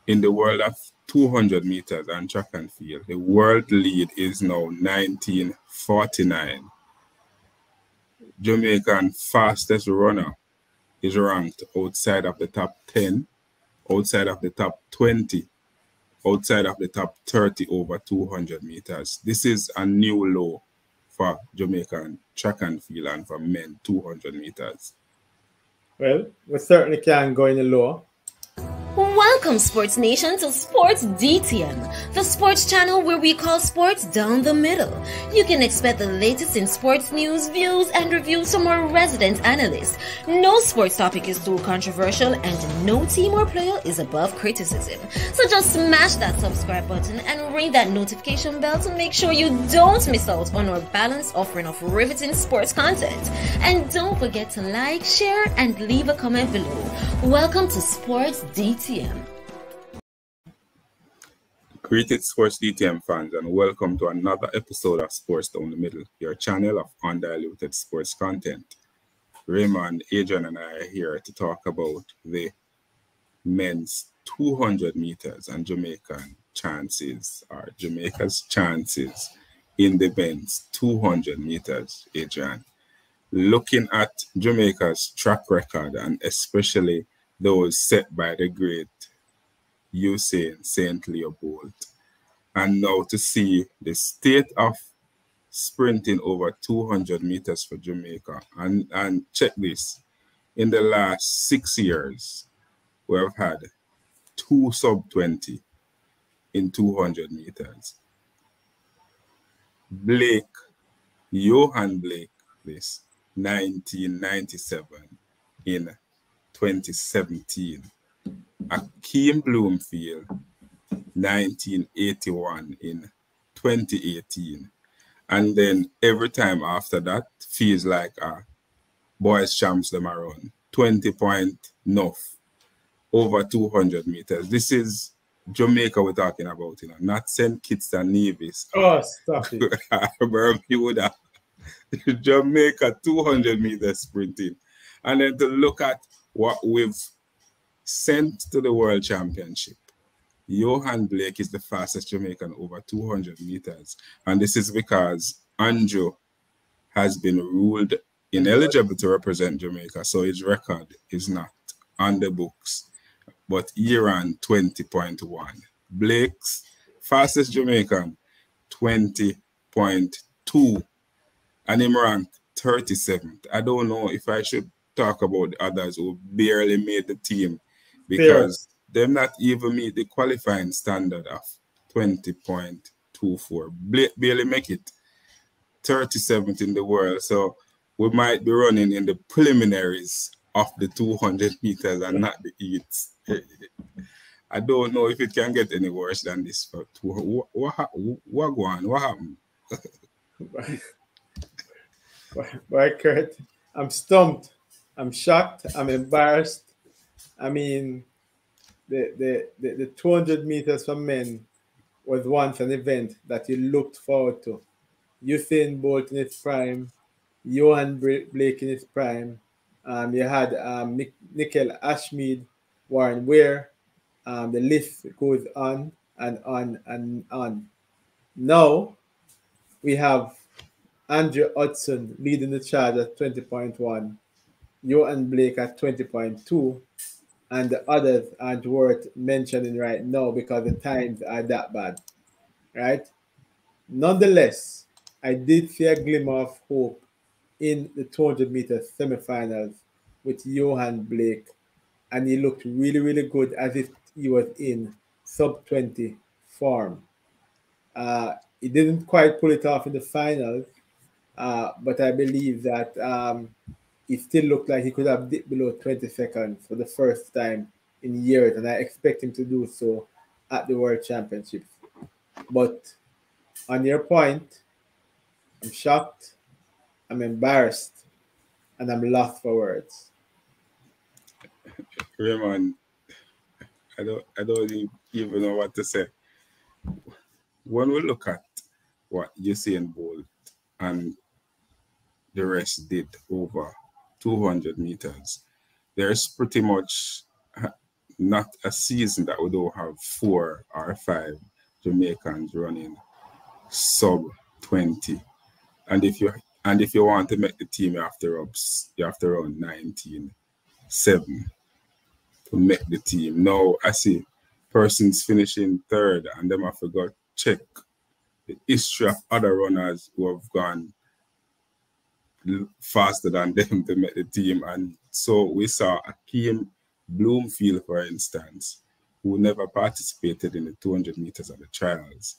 in the world of 200 meters and track and field, the world lead is now 1949. Jamaican fastest runner is ranked outside of the top 10, outside of the top 20, outside of the top 30 over 200 meters. This is a new low for Jamaican track and field and for men 200 meters. Well, we certainly can go any lower. Welcome, Sports Nation, to Sports DTM, the sports channel where we call sports down the middle. You can expect the latest in sports news, views, and reviews from our resident analysts. No sports topic is too controversial, and no team or player is above criticism. So just smash that subscribe button and ring that notification bell to make sure you don't miss out on our balanced offering of riveting sports content. And don't forget to like, share, and leave a comment below. Welcome to Sports DTM. Greetings, Sports DTM fans, and welcome to another episode of Sports Down the Middle, your channel of undiluted sports content. Raymond, Adrian, and I are here to talk about the men's 200 meters and Jamaica's chances in the men's 200 meters, Adrian. Looking at Jamaica's track record, and especially those set by the great Usain St. Leopold, and now to see the state of sprinting over 200 meters for Jamaica, and check this, in the last 6 years we have had 2 sub-20 in 200 meters. Johan Blake, this 1997 in 2017. Akeem Bloomfield, 1981 in 2018. And then every time after that feels like a boys champs them around 20 point enough over 200 meters. This is Jamaica we're talking about, not St. Kitts and Nevis. Oh, stop it. Bermuda. Jamaica 200 meters sprinting. And then to look at what we've sent to the World Championship. Johan Blake is the fastest Jamaican over 200 meters. And this is because Andrew has been ruled ineligible to represent Jamaica, so his record is not on the books. But he ran 20.1. Blake's fastest Jamaican, 20.2. And him ranked 37th. I don't know if I should talk about the others who barely made the team, because they're not even meet the qualifying standard of 20.24. Blake barely make it 37th in the world. So we might be running in the preliminaries of the 200 meters and not the heats. I don't know if it can get any worse than this. For what happened? Why, Kurt? I'm stumped. I'm shocked. I'm embarrassed. I mean, the 200 meters for men was once an event that you looked forward to. Usain Bolt in his prime, Johan Blake in his prime. You had Nickel Ashmead, Warren Ware. The list goes on and on and on. Now we have Andrew Hudson leading the charge at 20.1, Johan Blake at 20.2, and the others aren't worth mentioning right now because the times are that bad, right? Nonetheless, I did see a glimmer of hope in the 200 meter semifinals with Johan Blake, and he looked really, really good as if he was in sub-20 form. He didn't quite pull it off in the finals, but I believe that it still looked like he could have dipped below 20 seconds for the first time in years, and I expect him to do so at the World Championships. But on your point, I'm shocked, I'm embarrassed, and I'm lost for words. Raymond, I don't even know what to say. When we look at what Usain Bolt and the rest did over 200 meters, there's pretty much not a season that we don't have 4 or 5 Jamaicans running sub 20. And if you want to make the team, you have to run 19.7 to make the team. Now I see persons finishing third, and them I forgot check the history of other runners who have gone faster than them to make the team. And so we saw Akeem Bloomfield, for instance, who never participated in the 200 meters of the trials,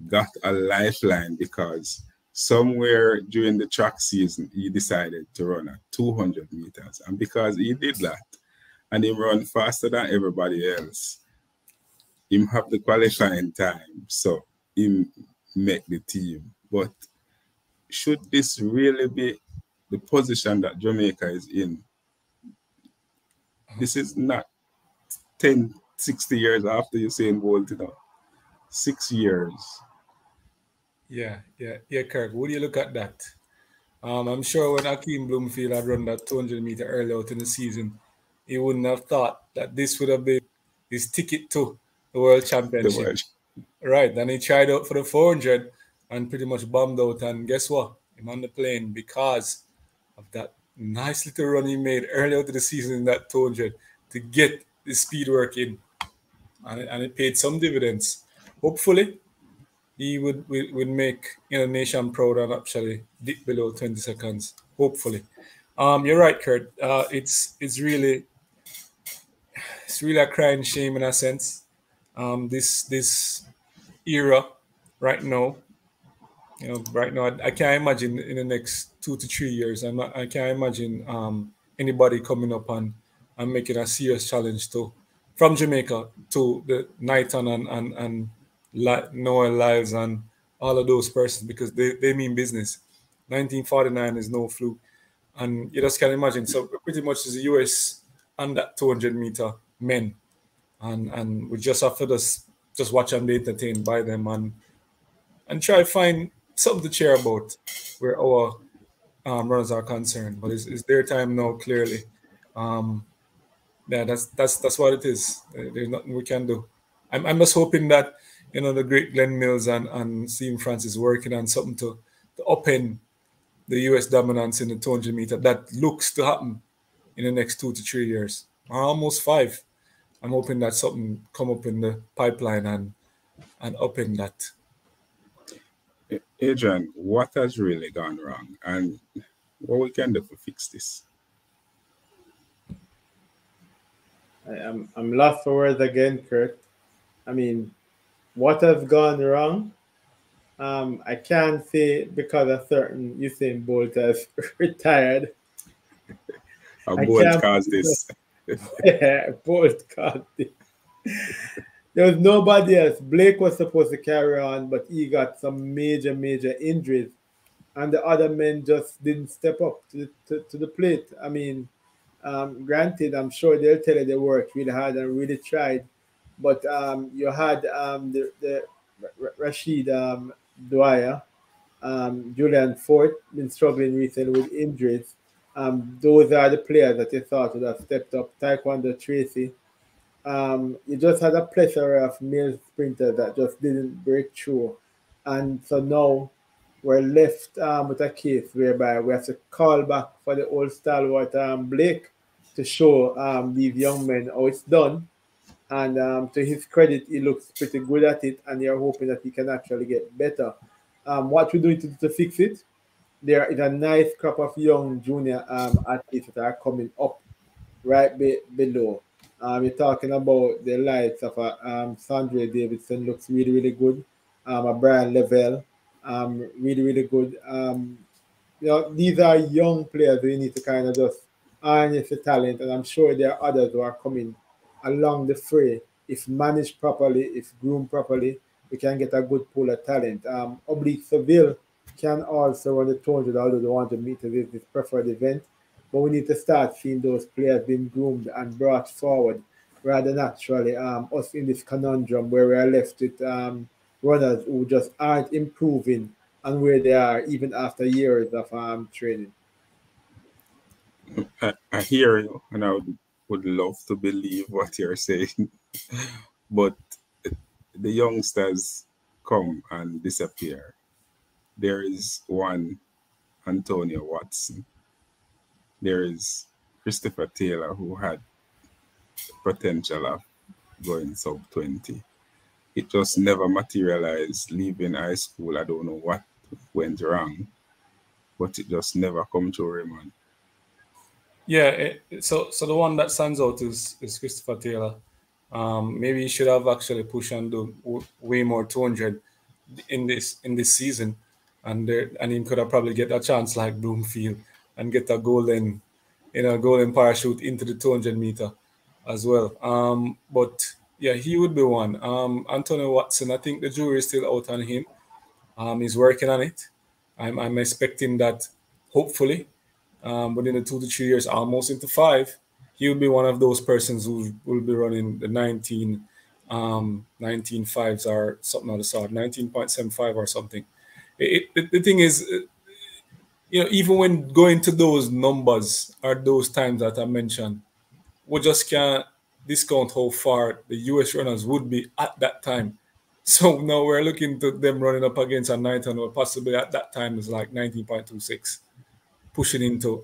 got a lifeline because somewhere during the track season, he decided to run at 200 meters. And because he did that, and he run faster than everybody else, him have the qualifying time, so him make the team. But should this really be the position that Jamaica is in? This is not 10, 60 years after Usain Bolt, 6 years. Yeah, Kirk. Would you look at that? I'm sure when Akeem Bloomfield had run that 200 meter early out in the season, he wouldn't have thought that this would have been his ticket to the World Championship. Right, then he tried out for the 400 and pretty much bombed out. And guess what? I'm on the plane because of that nice little run he made early out of the season in that 200 to get the speed work in. And it paid some dividends. Hopefully, he would make nation proud and actually dip below 20 seconds. Hopefully. You're right, Kurt. It's really a crying shame in a sense. This era right now, I can't imagine in the next 2 to 3 years. I can't imagine anybody coming up and making a serious challenge from Jamaica to the Knighton and Noah Lyles and all of those persons, because they mean business. 1949 is no fluke, and you just can't imagine. So pretty much is the US and that 200 meter men, and we just have to just watch and be entertained by them and try to find something to cheer about where our runners are concerned. But it's their time now, clearly. Yeah, that's what it is. There's nothing we can do. I'm just hoping that the great Glenn Mills and Stephen Francis working on something to upend the US dominance in the 200 meter that looks to happen in the next 2 to 3 years, or almost 5. I'm hoping that something come up in the pipeline and upend that. Adrian, what has really gone wrong, and what we can do to fix this? I'm lost for words again, Kurt. I mean, what has gone wrong? I can't say because a certain Usain Bolt has retired. Bolt caused this. Yeah, Bolt caused this. There was nobody else. Blake was supposed to carry on, but he got some major injuries, and the other men just didn't step up to the plate. I mean, granted, I'm sure they'll tell you they worked really hard and really tried, but you had the Rashid Dwyer, Julian Fort been struggling recently with injuries. Those are the players that you thought would have stepped up. Taekwondo Tracy. You just had a plethora of male sprinters that just didn't break through. And so now we're left with a case whereby we have to call back for the old stalwart Blake to show these young men how it's done. And to his credit, he looks pretty good at it, and you're hoping that he can actually get better. What we're doing to fix it, there is a nice crop of young junior athletes that are coming up right below. You're talking about the likes of Sandra Davidson, looks really good. A Brian Lavelle, really good. These are young players who you need to kind of just harness the talent, and I'm sure there are others who are coming along the fray. If managed properly, if groomed properly, we can get a good pool of talent. Oblique Seville can also run the 200, although the 100 meters is his preferred event. But we need to start seeing those players being groomed and brought forward rather naturally. Us in this conundrum where we are left with runners who just aren't improving and where they are even after years of training. I hear you, and I would would love to believe what you're saying, but the youngsters come and disappear. There is one Antonio Watson. There is Christopher Taylor, who had potential of going sub 20. It just never materialized. Leaving high school, I don't know what went wrong, but it just never come to Raymond. Yeah, so the one that stands out is Christopher Taylor. Maybe he should have actually pushed and do way more 200 in this season, and he could have probably get a chance like Bloomfield and get a golden parachute into the 200 meter as well. But yeah, he would be one. Antonio Watson, I think the jury is still out on him. He's working on it. I'm expecting that hopefully within the 2 to 3 years, almost into 5, he will be one of those persons who will be running the 19.5s or something of the sort, 19.75 or something. The thing is, even when going to those numbers or those times that I mentioned, we just can't discount how far the US runners would be at that time. So now we're looking to them running up against a 900, possibly at that time is like 19.26, pushing into,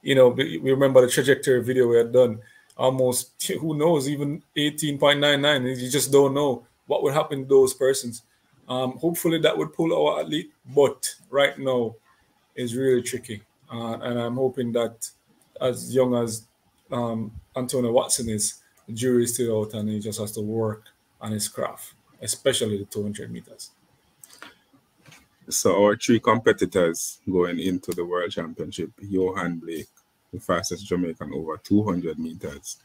we remember the trajectory video we had done, almost, who knows, even 18.99. You just don't know what would happen to those persons. Hopefully that would pull our athlete, but right now it's really tricky. And I'm hoping that as young as Antonio Watson is, the jury is still out and he just has to work on his craft, especially the 200 meters. So our 3 competitors going into the World Championship: Johan Blake, the fastest Jamaican over 200 meters;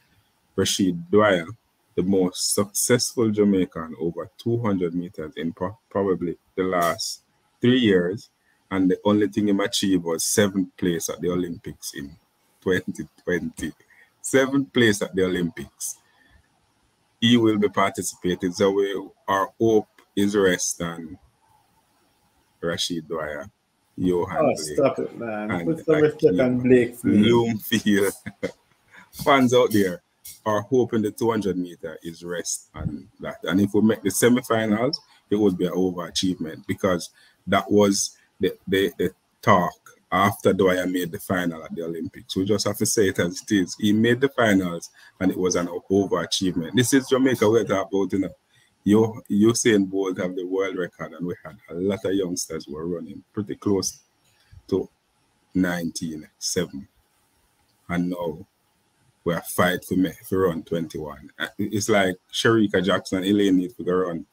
Rashid Dwyer, the most successful Jamaican over 200 meters in probably the last 3 years, and the only thing he achieved was 7th place at the Olympics in 2020. 7th place at the Olympics. He will be participating, so our hope is rest on Rashid Dwyer, Johan Blake. Stop it, man. Put some respect on Blake. Bloomfield. Fans out there are hoping the 200 meter is rest on that. And if we make the semifinals, it would be an overachievement, because that was the talk after Dwyer made the final at the Olympics. We just have to say it as it is. He made the finals and it was an overachievement. This is Jamaica we're talking about, Usain Bolt have the world record, and we had a lot of youngsters who were running pretty close to 19.7, and now we're fight for run 21. It's like Sharika Jackson, Elaine need to go run.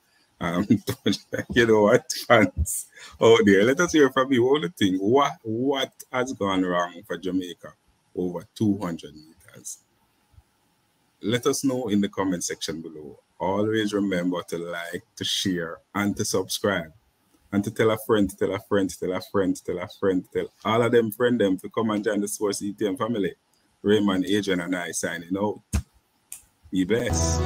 You know what, fans out there, let us hear from you. What do you think? What has gone wrong for Jamaica over 200 meters? Let us know in the comment section below. Always remember to like, to share, and to subscribe. And to tell a friend, to tell a friend, to tell a friend, to tell a friend, to tell all of them friend them to come and join the Sports DTM family. Raymond, Adrian, and I signing out. Be blessed.